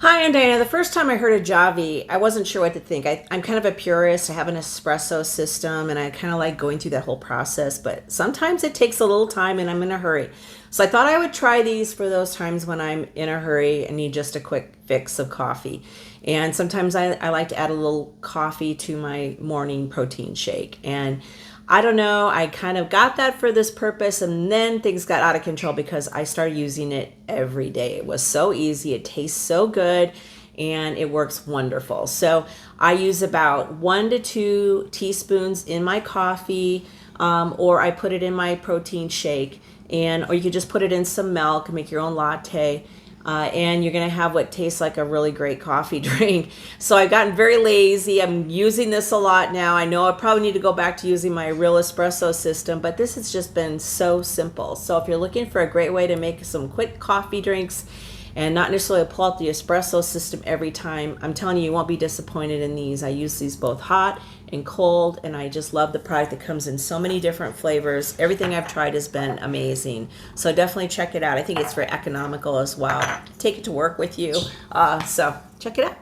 Hi, I'm Diana. The first time I heard of Javvy, I wasn't sure what to think. I'm kind of a purist. I have an espresso system and I kind of like going through that whole process, but sometimes it takes a little time and I'm in a hurry. So I thought I would try these for those times when I'm in a hurry and need just a quick fix of coffee. And sometimes I like to add a little coffee to my morning protein shake. And I don't know, I kind of got that for this purpose and then things got out of control because I started using it every day. It was so easy, it tastes so good, and it works wonderful. So I use about 1 to 2 teaspoons in my coffee, or I put it in my protein shake, or you could just put it in some milk and make your own latte. And you're going to have what tastes like a really great coffee drink. So I've gotten very lazy. I'm using this a lot now. I know I probably need to go back to using my real espresso system, but this has just been so simple. So if you're looking for a great way to make some quick coffee drinks and not necessarily pull out the espresso system every time, I'm telling you, you won't be disappointed in these. I use these both hot and cold, and I just love the product. It comes in so many different flavors. Everything I've tried has been amazing. So definitely check it out. I think it's very economical as well. Take it to work with you. So check it out.